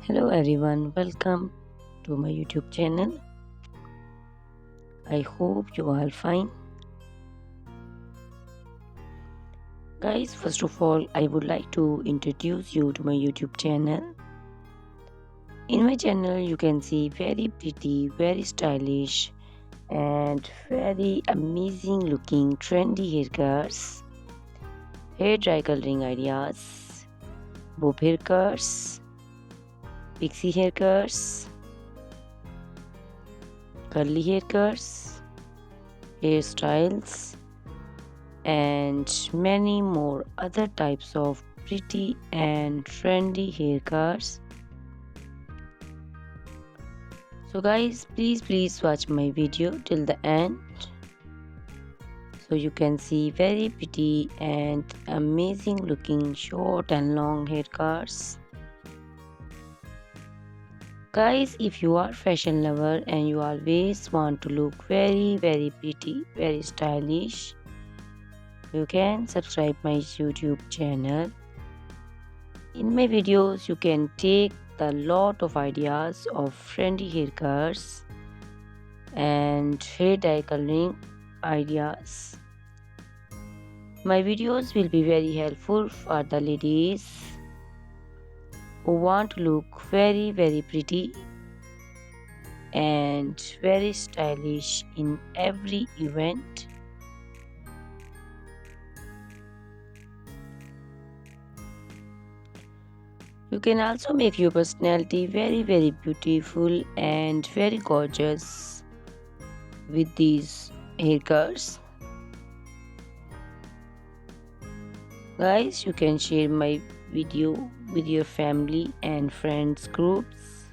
Hello everyone, welcome to my YouTube channel. I hope you are fine. Guys, first of all, I would like to introduce you to my YouTube channel. In my channel, you can see very pretty, very stylish, and very amazing looking trendy haircuts, hair dry coloring ideas, bob haircuts, pixie haircuts, curly haircuts, hairstyles, and many more other types of pretty and trendy haircuts. So guys, please watch my video till the end so you can see very pretty and amazing looking short and long haircuts. Guys, if you are fashion lover and you always want to look very pretty, very stylish, you can subscribe my YouTube channel. In my videos, you can take a lot of ideas of trendy haircuts and hair dye coloring ideas. My videos will be very helpful for the ladies who want to look very pretty and very stylish in every event. You can also make your personality very beautiful and very gorgeous with these haircuts. Guys, you can share my video with your family and friends groups.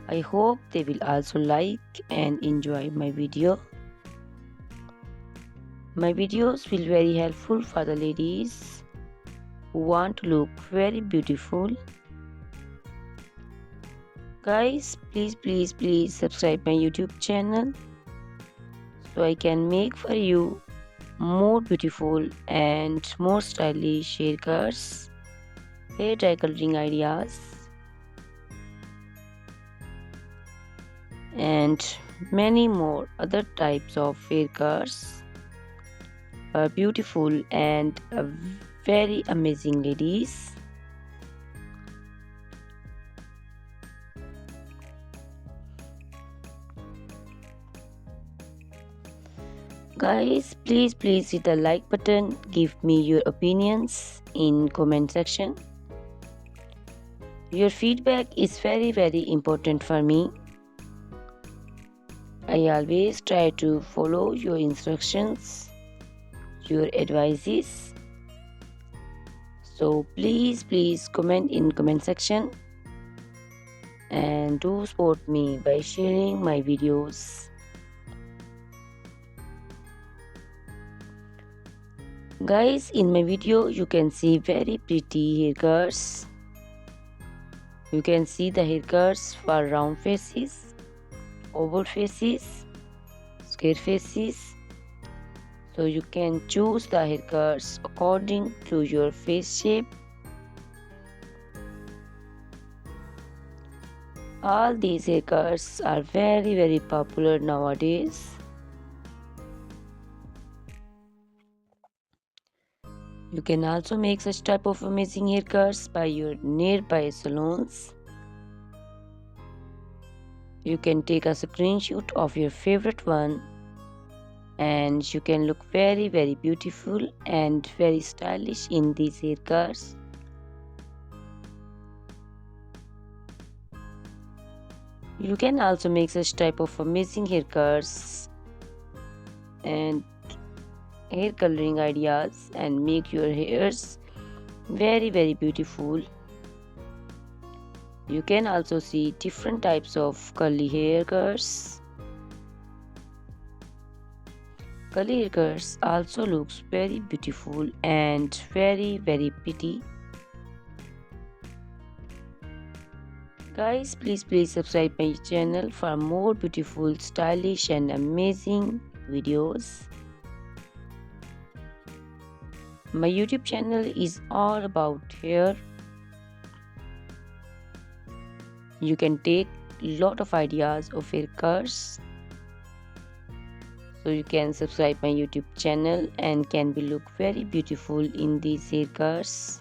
I hope they will also like and enjoy my video. My videos will be very helpful for the ladies who want to look very beautiful. Guys, please subscribe my YouTube channel so I can make for you more beautiful and more stylish haircuts, hair dye coloring ideas, and many more other types of haircuts for beautiful and very amazing ladies. Guys, please hit the like button, give me your opinions in comment section. Your feedback is very important for me. I always try to follow your instructions, your advices. So please comment in comment section and do support me by sharing my videos. Guys, in my video you can see very pretty haircuts. You can see the haircuts for round faces, oval faces, square faces. So you can choose the haircuts according to your face shape. All these haircuts are very popular nowadays. You can also make such type of amazing haircuts by your nearby salons. You can take a screenshot of your favorite one and you can look very beautiful and very stylish in these haircuts. You can also make such type of amazing haircuts and hair coloring ideas and make your hairs very beautiful. You can also see different types of curly haircuts. Curly haircuts also looks very beautiful and very pretty. Guys, please subscribe my channel for more beautiful, stylish and amazing videos. My YouTube channel is all about hair. You can take lot of ideas of haircuts. So you can subscribe my YouTube channel and can be look very beautiful in these haircuts.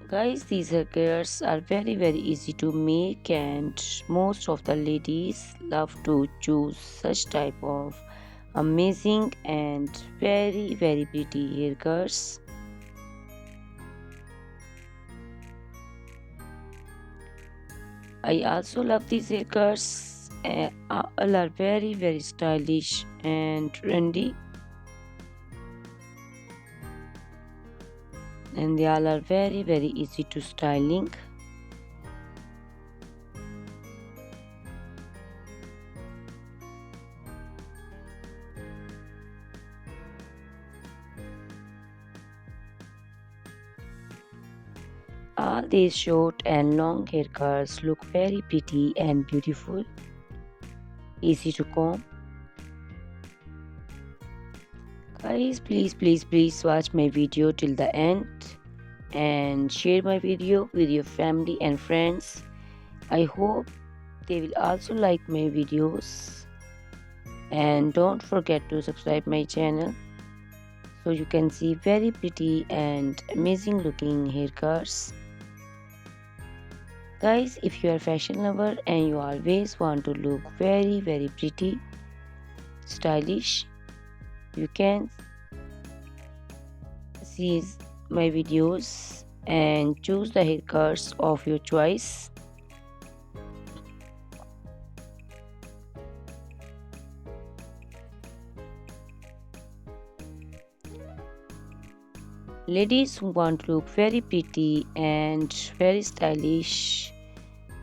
Guys, these haircuts are very easy to make, and most of the ladies love to choose such type of amazing and very pretty haircuts. I also love these haircuts. All are very stylish and trendy, and they all are very easy to styling. All these short and long haircuts look very pretty and beautiful, easy to comb. Guys, please watch my video till the end and share my video with your family and friends. I hope they will also like my videos, and don't forget to subscribe my channel so you can see very pretty and amazing looking haircuts. Guys, if you are a fashion lover and you always want to look very pretty, stylish, you can see my videos and choose the haircuts of your choice. Ladies who want to look very pretty and very stylish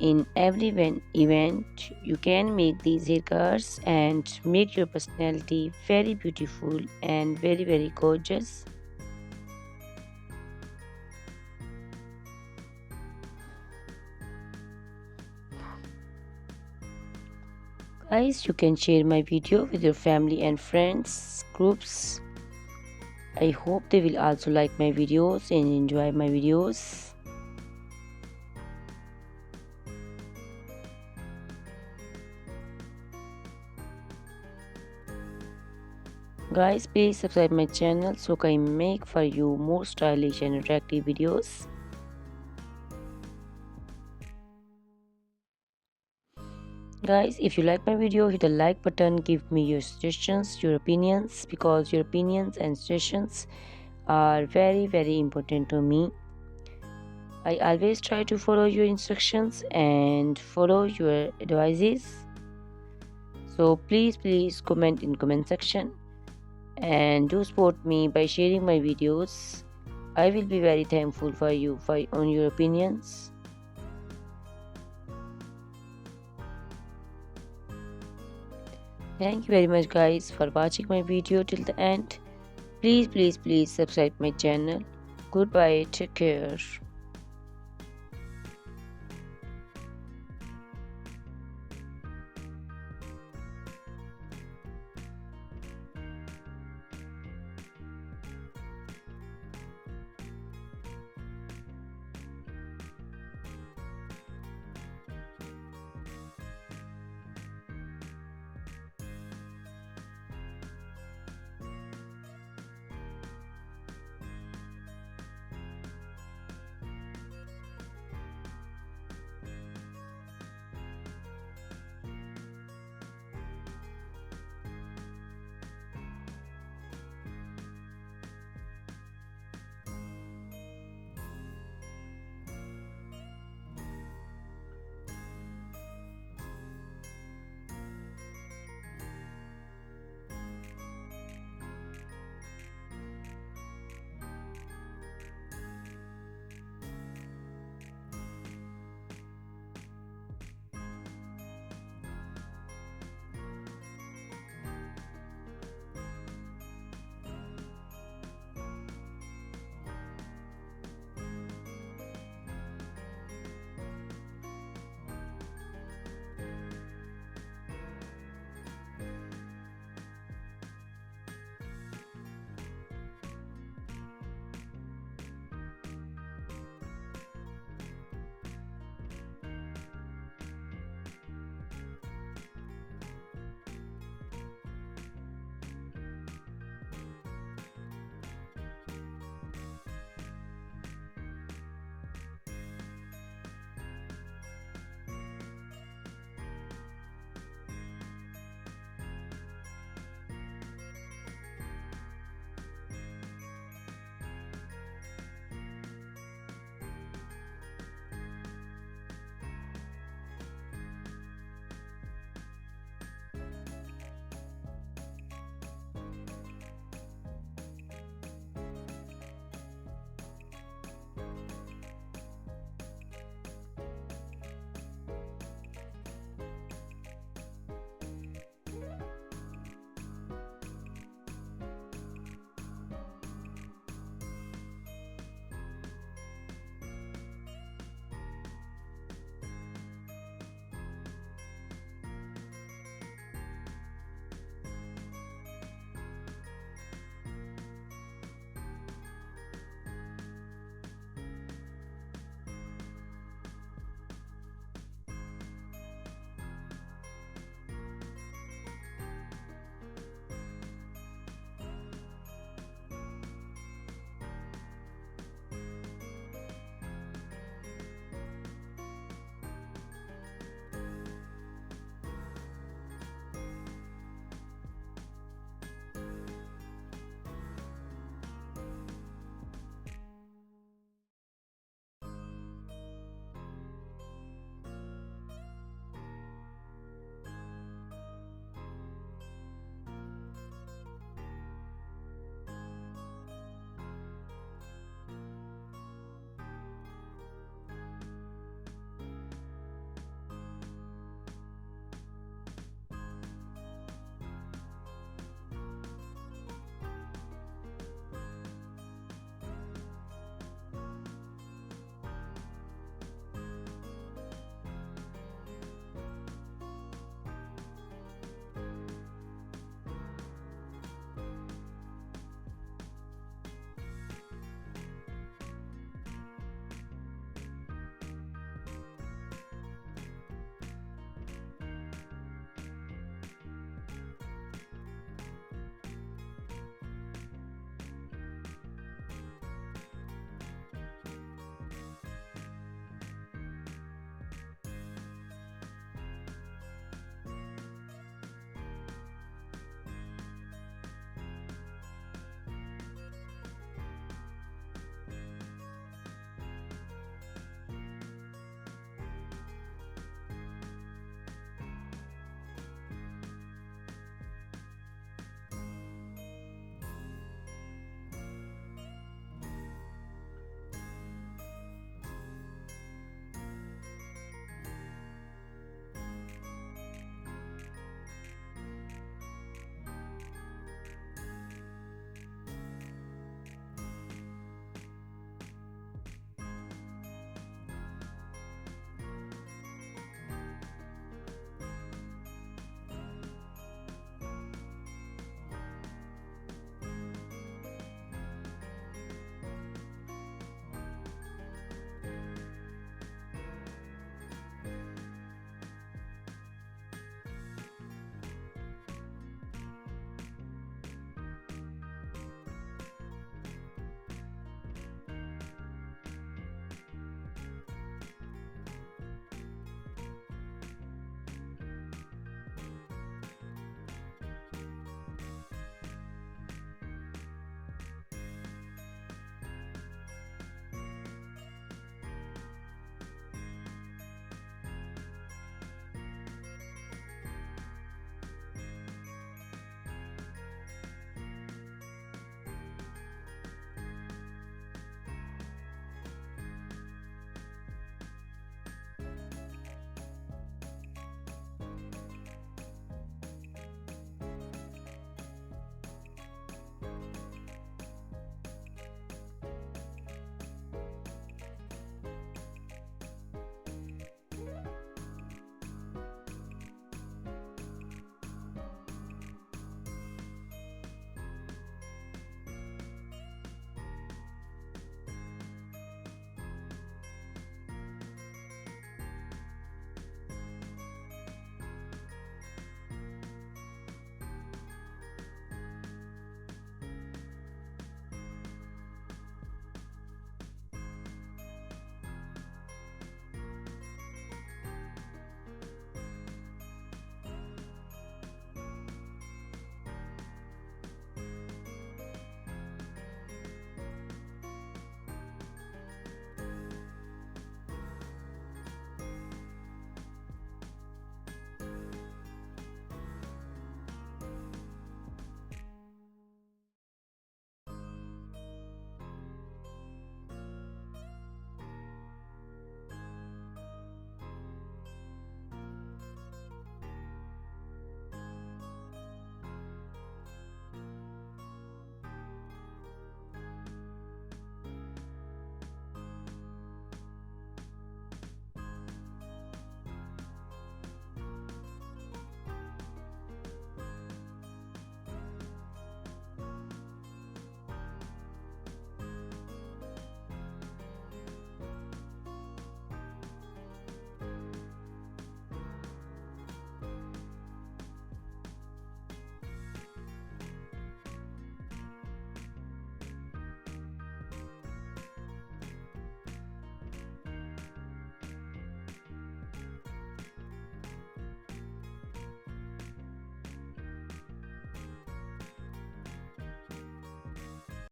in every event, you can make these haircuts and make your personality very beautiful and very gorgeous. Guys, you can share my video with your family and friends groups. I hope they will also like my videos and enjoy my videos. Guys, please subscribe my channel so I can make for you more stylish and attractive videos. Guys, if you like my video, hit the like button, give me your suggestions, your opinions, because your opinions and suggestions are very important to me. I always try to follow your instructions and follow your advices. So please comment in comment section and do support me by sharing my videos. I will be very thankful for you on your opinions. Thank you very much guys for watching my video till the end. Please subscribe my channel. Goodbye, take care.